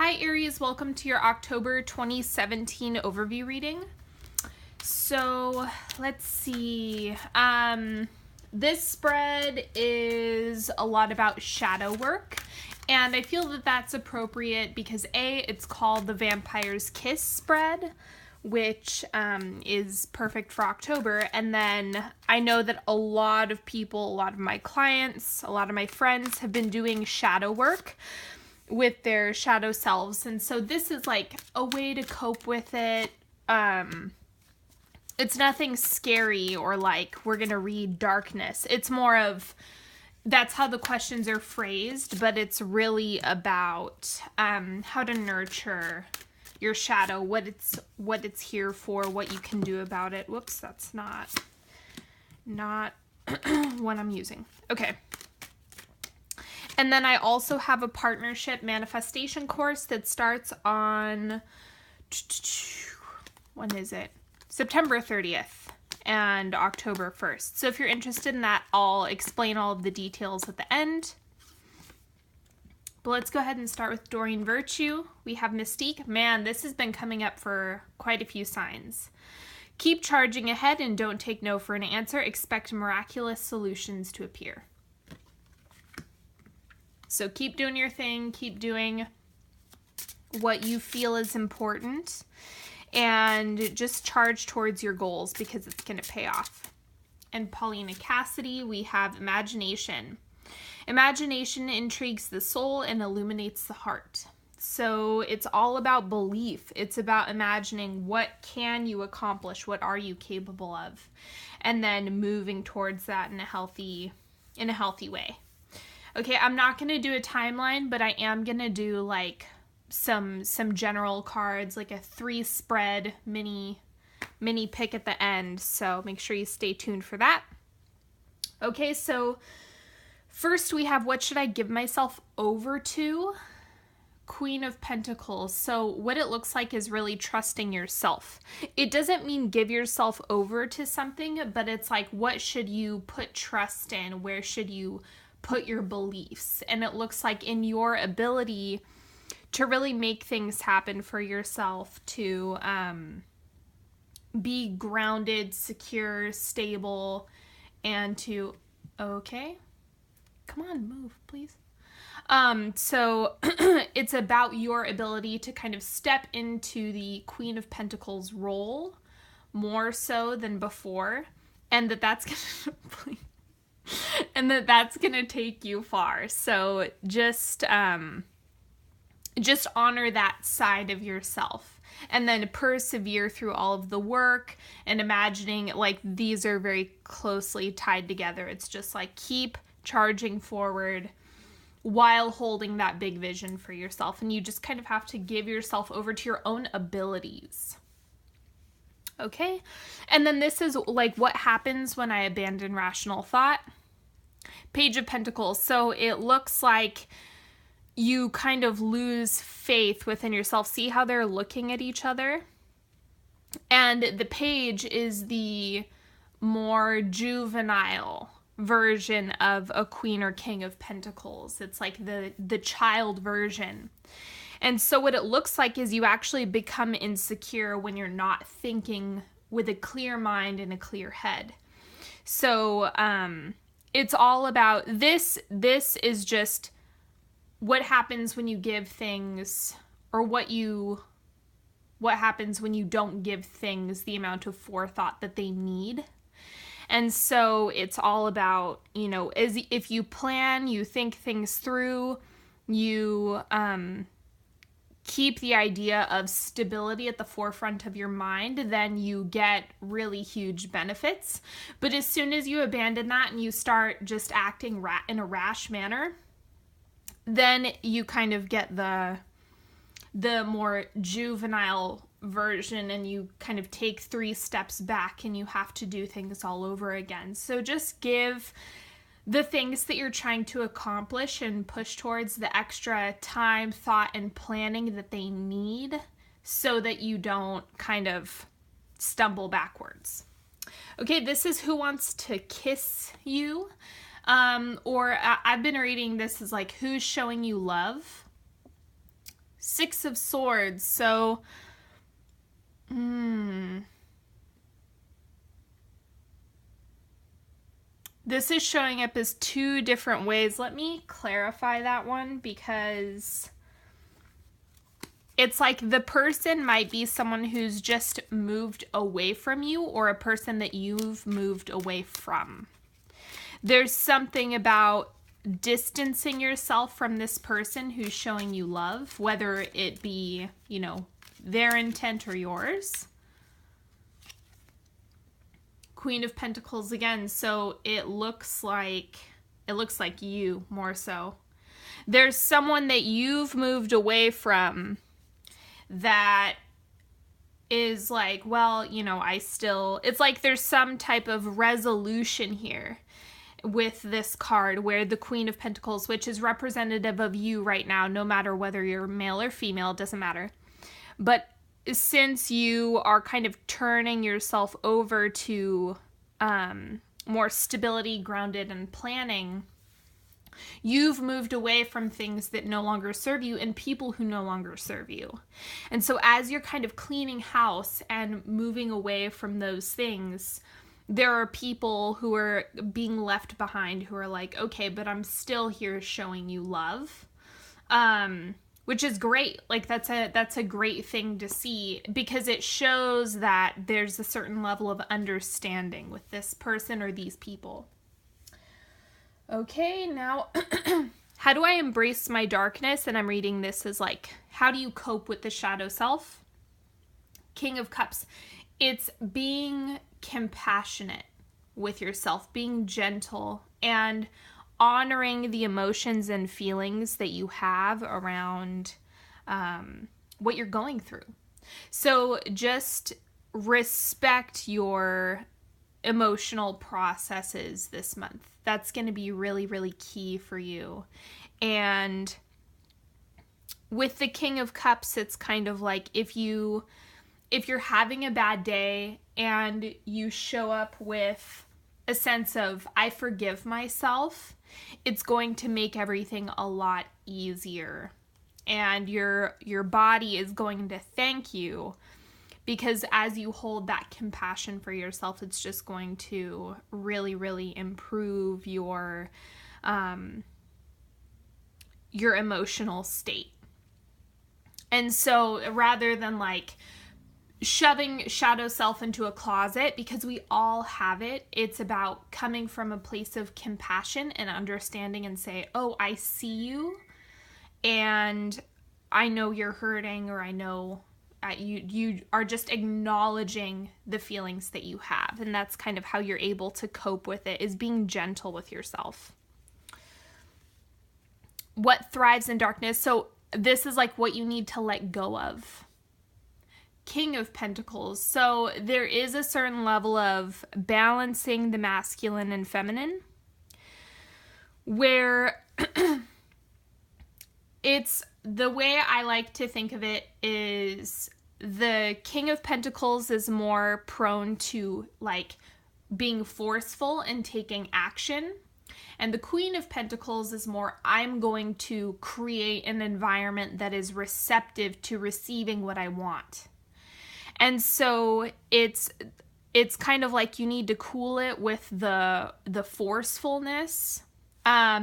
Hi Aries, welcome to your October 2017 overview reading. So let's see, this spread is a lot about shadow work, and I feel that that's appropriate because it's called the Vampire's Kiss spread, which is perfect for October. And then I know that a lot of people, a lot of my clients, a lot of my friends have been doing shadow work with their shadow selves, and so this is like a way to cope with it. It's nothing scary or like we're gonna read darkness. It's more of, that's how the questions are phrased, but it's really about how to nurture your shadow, what it's here for, what you can do about it. Whoops, that's not what I'm using. Okay. And then I also have a partnership manifestation course that starts on, when is it? September 30th and October 1st. So if you're interested in that, I'll explain all of the details at the end. But let's go ahead and start with Doreen Virtue. We have Mystique. Man, this has been coming up for quite a few signs. Keep charging ahead and don't take no for an answer. Expect miraculous solutions to appear. So keep doing your thing, keep doing what you feel is important, and just charge towards your goals because it's going to pay off. And Paulina Cassidy, we have imagination. Imagination intrigues the soul and illuminates the heart. So it's all about belief. It's about imagining what can you accomplish, what are you capable of, and then moving towards that in a healthy way. Okay, I'm not going to do a timeline, but I am going to do like some general cards, like a 3-spread mini pick at the end. So make sure you stay tuned for that. Okay, so first we have, what should I give myself over to? Queen of Pentacles. So what it looks like is really trusting yourself. It doesn't mean give yourself over to something, but it's like, what should you put trust in? Where should you put your beliefs? And it looks like in your ability to really make things happen for yourself, to be grounded, secure, stable, and to, okay, come on, move, please. So it's about your ability to kind of step into the Queen of Pentacles role more so than before, and that's gonna and that's gonna take you far. So just honor that side of yourself, and then persevere through all of the work, and imagining like these are very closely tied together. It's just like keep charging forward while holding that big vision for yourself, and you just kind of have to give yourself over to your own abilities. Okay, and then this is like what happens when I abandon rational thought. Page of Pentacles. So it looks like you kind of lose faith within yourself. See how they're looking at each other? And the page is the more juvenile version of a Queen or King of Pentacles. It's like the child version. And so what it looks like is you actually become insecure when you're not thinking with a clear mind and a clear head. So it's all about this. This is just what happens when you give things, or what happens when you don't give things the amount of forethought that they need. And so it's all about, if you plan, you think things through, you keep the idea of stability at the forefront of your mind, then you get really huge benefits. But as soon as you abandon that and you start just acting in a rash manner, then you kind of get the more juvenile version, and you kind of take 3 steps back and you have to do things all over again. So just give the things that you're trying to accomplish and push towards the extra time, thought, and planning that they need, so that you don't kind of stumble backwards. Okay, this is Who Wants to Kiss You? Or I've been reading this as like, who's showing you love? Six of Swords. So, this is showing up as two different ways. Let me clarify that one, because it's like the person might be someone who's just moved away from you, or a person that you've moved away from. There's something about distancing yourself from this person who's showing you love, whether it be, you know, their intent or yours. Queen of Pentacles again, so it looks like you more so. There's someone that you've moved away from that is like, well, you know, it's like there's some type of resolution here with this card, where the Queen of Pentacles, which is representative of you right now, no matter whether you're male or female, it doesn't matter. But since you are kind of turning yourself over to more stability, grounded, and planning, you've moved away from things that no longer serve you and people who no longer serve you. And so as you're kind of cleaning house and moving away from those things, there are people who are being left behind who are like, okay, but I'm still here showing you love. Which is great. Like that's a great thing to see, because it shows that there's a certain level of understanding with this person or these people. Okay, now how do I embrace my darkness? And I'm reading this as like, how do you cope with the shadow self? King of Cups. It's being compassionate with yourself, being gentle, and honoring the emotions and feelings that you have around what you're going through. So just respect your emotional processes this month. That's going to be really, really key for you. And with the King of Cups, it's kind of like if you're having a bad day and you show up with a sense of, I forgive myself, it's going to make everything a lot easier. And your body is going to thank you, because as you hold that compassion for yourself, it's just going to really, really improve your emotional state. And so rather than like shoving shadow self into a closet, because we all have it, it's about coming from a place of compassion and understanding and say, oh, I see you, and I know you're hurting, or I know you are just acknowledging the feelings that you have. And that's kind of how you're able to cope with it, is being gentle with yourself. What thrives in darkness? So this is like what you need to let go of. King of Pentacles. So there is a certain level of balancing the masculine and feminine, where it's, the way I like to think of it is the King of Pentacles is more prone to like being forceful and taking action. And the Queen of Pentacles is more, I'm going to create an environment that is receptive to receiving what I want. And so it's kind of like you need to cool it with the forcefulness,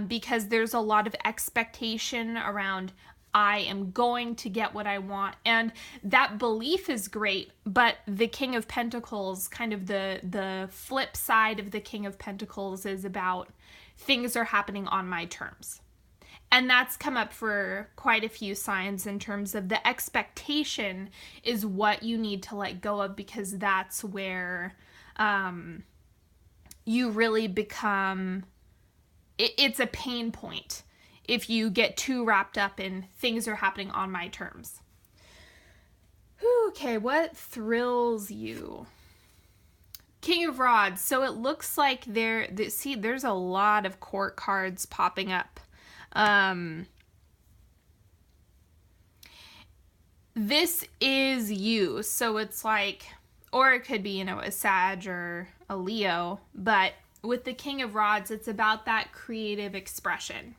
because there's a lot of expectation around, I am going to get what I want. And that belief is great, but the King of Pentacles, kind of the flip side of the King of Pentacles, is about things are happening on my terms. And that's come up for quite a few signs, in terms of the expectation is what you need to let go of, because that's where you really become, it's a pain point if you get too wrapped up in things are happening on my terms. Okay, what thrills you? King of Rods. So it looks like there's a lot of court cards popping up. This is you. So it's like, or it could be, a Sag or a Leo, but with the King of Rods, it's about that creative expression.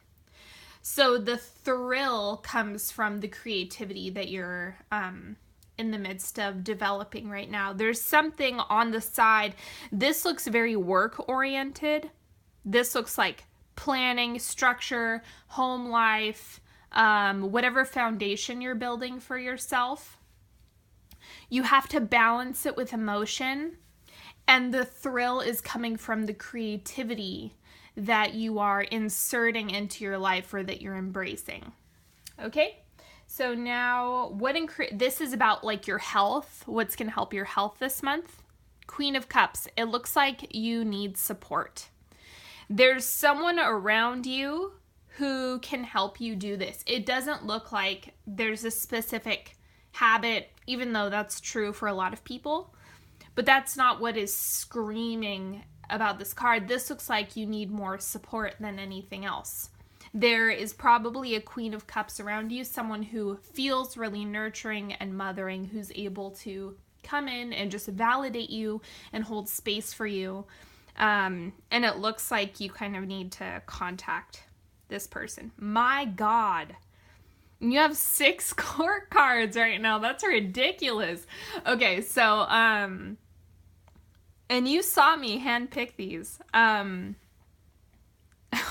So the thrill comes from the creativity that you're in the midst of developing right now. There's something on the side. This looks very work oriented. This looks like planning, structure, home life, whatever foundation you're building for yourself. You have to balance it with emotion, and the thrill is coming from the creativity that you are inserting into your life or that you're embracing. Okay? So now, this is about like your health. What's going to help your health this month? Queen of Cups. It looks like you need support. There's someone around you who can help you do this. It doesn't look like there's a specific habit, even though that's true for a lot of people. But that's not what is screaming about this card. This looks like you need more support than anything else. There is probably a Queen of Cups around you, someone who feels really nurturing and mothering, who's able to come in and just validate you and hold space for you. And it looks like you kind of need to contact this person. My God. You have 6 court cards right now. That's ridiculous. Okay, so, and you saw me handpick these.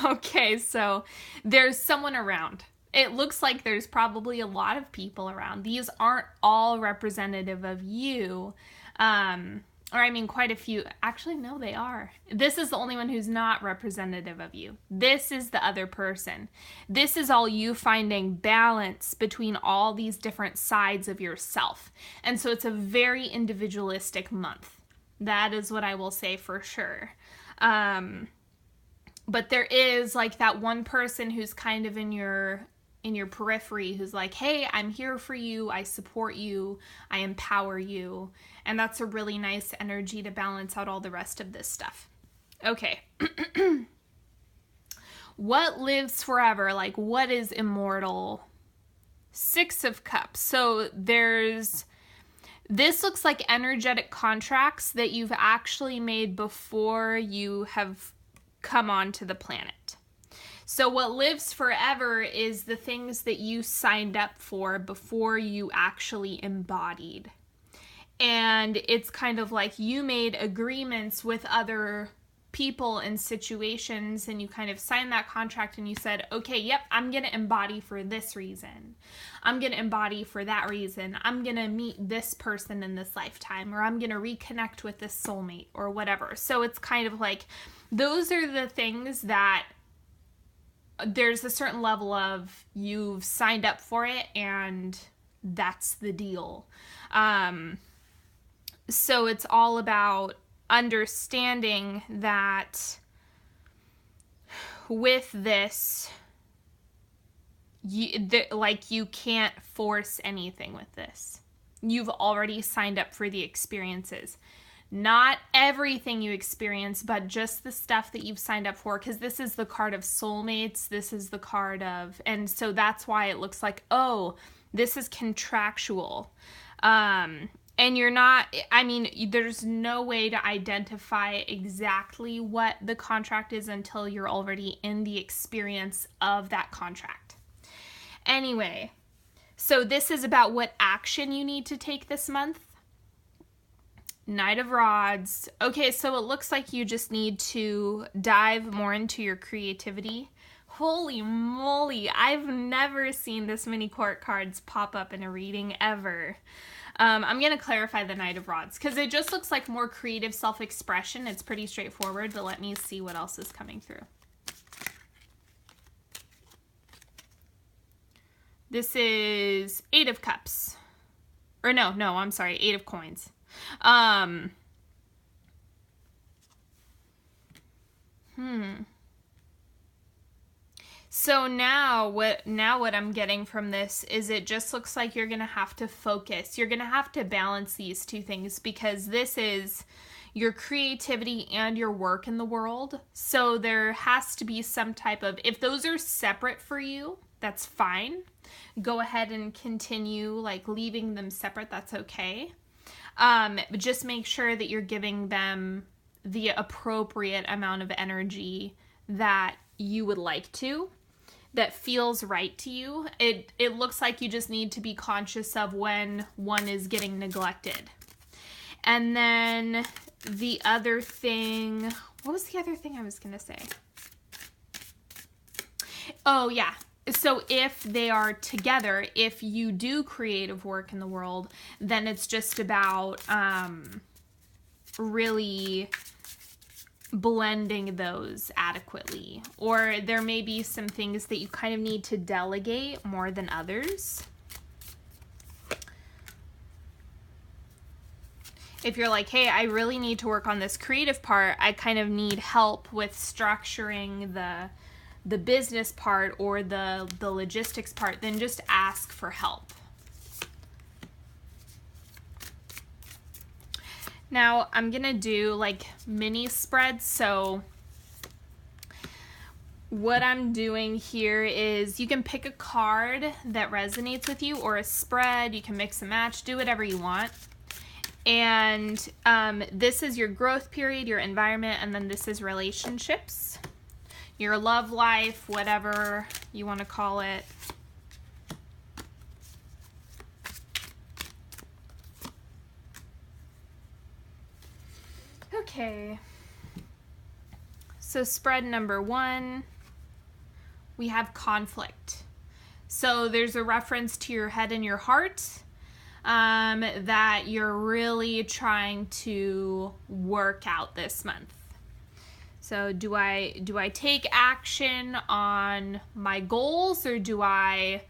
Okay, so there's someone around. It looks like there's probably a lot of people around. These aren't all representative of you. Or I mean, quite a few. Actually, no, they are. This is the only one who's not representative of you. This is the other person. This is all you finding balance between all these different sides of yourself. And so it's a very individualistic month. That is what I will say for sure. But there is like that one person who's kind of in your periphery who's like, hey, I'm here for you. I support you. I empower you. And that's a really nice energy to balance out all the rest of this stuff. Okay. What lives forever? Like, what is immortal? 6 of Cups. So this looks like energetic contracts that you've actually made before you have come onto the planet. So what lives forever is the things that you signed up for before you actually embodied. And it's kind of like you made agreements with other people and situations, and you kind of signed that contract and you said, okay, yep, I'm going to embody for this reason. I'm going to embody for that reason. I'm going to meet this person in this lifetime, or I'm going to reconnect with this soulmate or whatever. So it's kind of like those are the things that there's a certain level of you've signed up for it and that's the deal. So it's all about understanding that with this, you can't force anything with this. You've already signed up for the experiences. Not everything you experience, but just the stuff that you've signed up for, because this is the card of soulmates. This is the card of, and so that's why it looks like, oh, this is contractual. And you're not, I mean, there's no way to identify exactly what the contract is until you're already in the experience of that contract. Anyway, so this is about what action you need to take this month. Knight of Rods. Okay, so it looks like you just need to dive more into your creativity. Holy moly, I've never seen this many court cards pop up in a reading ever. I'm going to clarify the Knight of Rods because it just looks like more creative self-expression. It's pretty straightforward, but let me see what else is coming through. This is 8 of Cups. Or no, I'm sorry, 8 of Coins. So now what I'm getting from this is it just looks like you're going to have to focus. You're going to have to balance these two things because this is your creativity and your work in the world. So there has to be some type of, if those are separate for you, that's fine. Go ahead and continue like leaving them separate. That's okay. But just make sure that you're giving them the appropriate amount of energy that you would like to. that feels right to you. It looks like you just need to be conscious of when one is getting neglected. And then the other thing, what was the other thing I was going to say? Oh, yeah. So if they are together, if you do creative work in the world, then it's just about really blending those adequately. Or there may be some things that you kind of need to delegate more than others. If you're like, hey, I really need to work on this creative part, I kind of need help with structuring the business part or the logistics part, then just ask for help. Now I'm gonna do like mini spreads. So what I'm doing here is you can pick a card that resonates with you or a spread. You can mix and match, do whatever you want. And this is your growth period, your environment, and then this is relationships, your love life, whatever you want to call it. Okay, so spread number 1, we have conflict. So there's a reference to your head and your heart that you're really trying to work out this month. So do I take action on my goals, or do I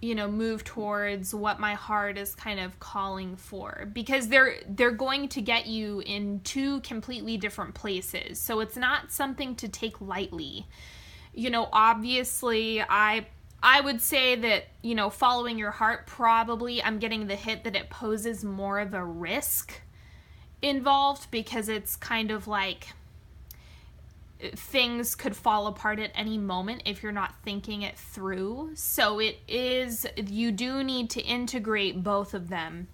move towards what my heart is kind of calling for? Because they're going to get you in 2 completely different places. So it's not something to take lightly. Obviously I would say that, following your heart, probably I'm getting the hit that it poses more of a risk involved, because it's kind of like things could fall apart at any moment if you're not thinking it through. So you do need to integrate both of them.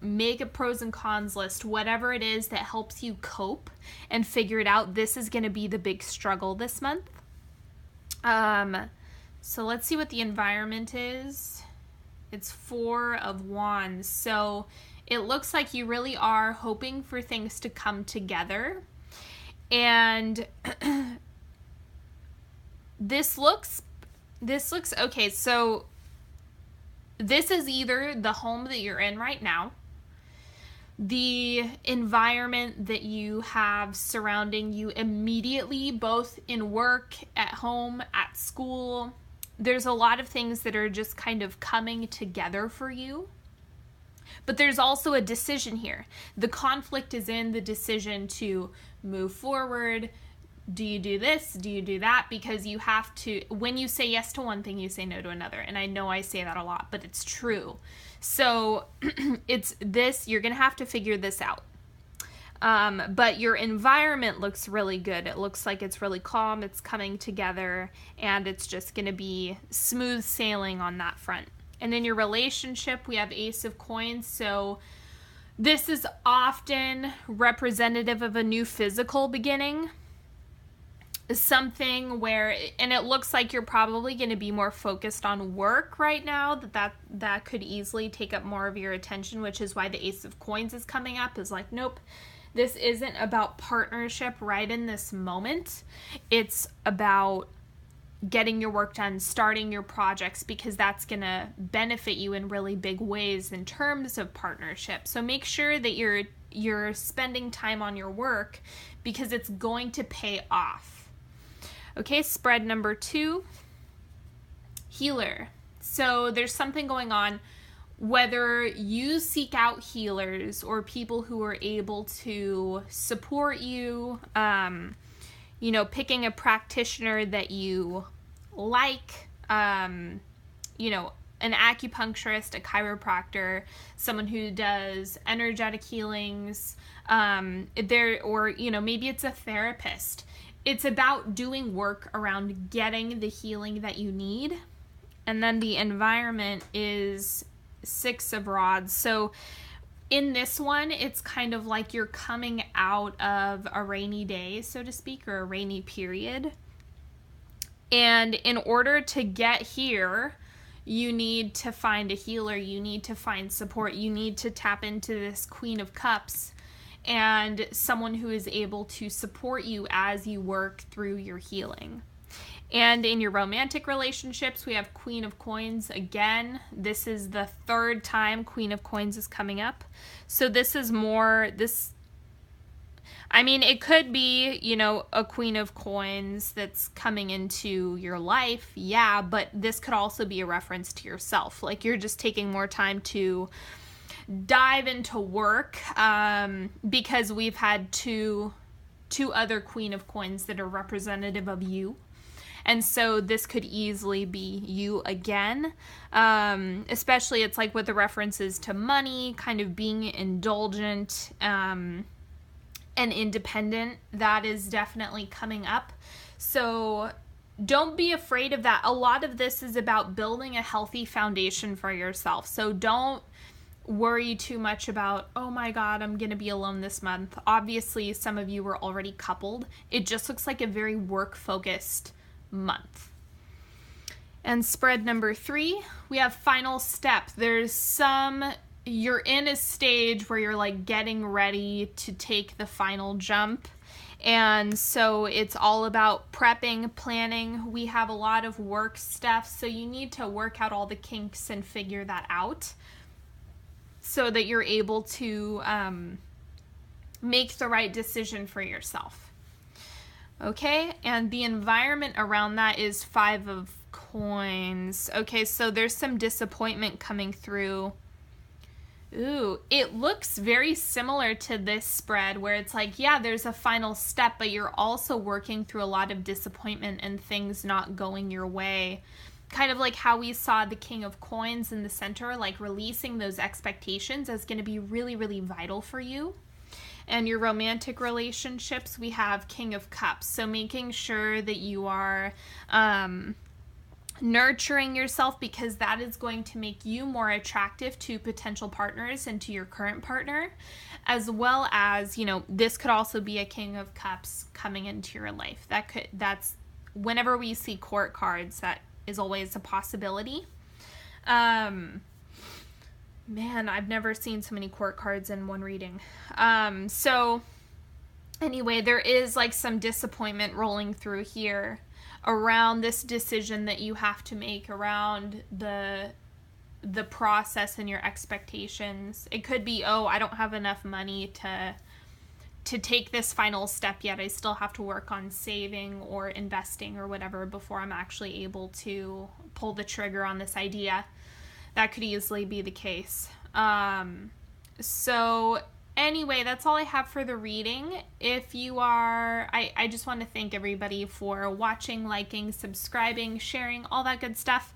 Make a pros and cons list, whatever it is that helps you cope and figure it out. This is going to be the big struggle this month. So let's see what the environment is. It's 4 of Wands. So it looks like you really are hoping for things to come together. And this looks okay. So this is either the home that you're in right now, the environment that you have surrounding you immediately, both in work, at home, at school. There's a lot of things that are just kind of coming together for you. But there's also a decision here. The conflict is in the decision to move forward. Do you do this? Do you do that? Because you have to, when you say yes to one thing, you say no to another. And I know I say that a lot, but it's true. So you're going to have to figure this out. But your environment looks really good. It looks like it's really calm. It's coming together, and it's just going to be smooth sailing on that front. And in your relationship, we have Ace of Coins. So this is often representative of a new physical beginning. Something where, and it looks like you're probably going to be more focused on work right now. That could easily take up more of your attention, which is why the Ace of Coins is coming up. Is like, nope, this isn't about partnership right in this moment. It's about getting your work done, starting your projects, because that's going to benefit you in really big ways in terms of partnership. So make sure that you're spending time on your work, because it's going to pay off. Okay, spread number 2, healer. So there's something going on, whether you seek out healers or people who are able to support you, picking a practitioner that you like, an acupuncturist, a chiropractor, someone who does energetic healings, maybe it's a therapist. It's about doing work around getting the healing that you need. And then the environment is 6 of Rods. So in this one, it's kind of like you're coming out of a rainy day, so to speak, or a rainy period. And in order to get here, you need to find a healer, you need to find support, you need to tap into this Queen of Cups and someone who is able to support you as you work through your healing. And in your romantic relationships, we have Queen of Coins again. This is the third time Queen of Coins is coming up. So this is more, I mean, it could be, you know, a Queen of Coins that's coming into your life, yeah, but this could also be a reference to yourself. Like, you're just taking more time to dive into work, because we've had two other Queen of Coins that are representative of you. And so this could easily be you again. Especially it's like with the references to money, kind of being indulgent, and independent. That is definitely coming up. So don't be afraid of that. A lot of this is about building a healthy foundation for yourself. So don't worry too much about, oh my God, I'm going to be alone this month. Obviously, some of you were already coupled. It just looks like a very work-focused month. And spread number 3, we have final step. You're in a stage where you're like getting ready to take the final jump. And so it's all about prepping, planning. We have a lot of work stuff, so you need to work out all the kinks and figure that out so that you're able to make the right decision for yourself. Okay, and the environment around that is 5 of Coins. Okay, so there's some disappointment coming through. Ooh, it looks very similar to this spread where it's like, yeah, there's a final step, but you're also working through a lot of disappointment and things not going your way. Kind of like how we saw the King of Coins in the center, like releasing those expectations is going to be really, really vital for you. And your romantic relationships, we have King of Cups. So making sure that you are nurturing yourself, because that is going to make you more attractive to potential partners and to your current partner, as well as, you know, this could also be a King of Cups coming into your life. That's whenever we see court cards, that is always a possibility. Man, I've never seen so many court cards in one reading. So anyway, there is like some disappointment rolling through here around this decision that you have to make around the process and your expectations. It could be, oh, I don't have enough money to take this final step yet. I still have to work on saving or investing or whatever before I'm actually able to pull the trigger on this idea. That could easily be the case. So anyway, that's all I have for the reading. If you are, I just want to thank everybody for watching, liking, subscribing, sharing, all that good stuff.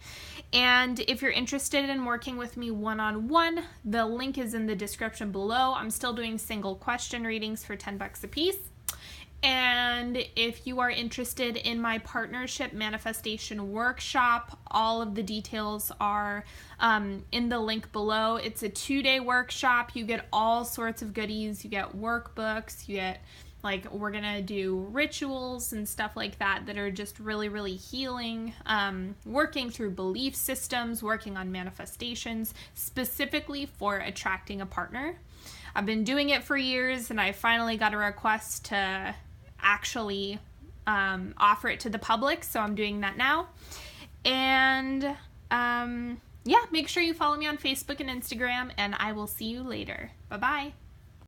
And if you're interested in working with me one-on-one, the link is in the description below. I'm still doing single question readings for $10 a piece. And if you are interested in my partnership manifestation workshop, all of the details are in the link below. It's a 2-day workshop. You get all sorts of goodies. You get workbooks. You get, like, we're going to do rituals and stuff like that that are just really, really healing, working through belief systems, working on manifestations, specifically for attracting a partner. I've been doing it for years, and I finally got a request to actually offer it to the public, so I'm doing that now. And yeah, make sure you follow me on Facebook and Instagram, and I will see you later. Bye-bye.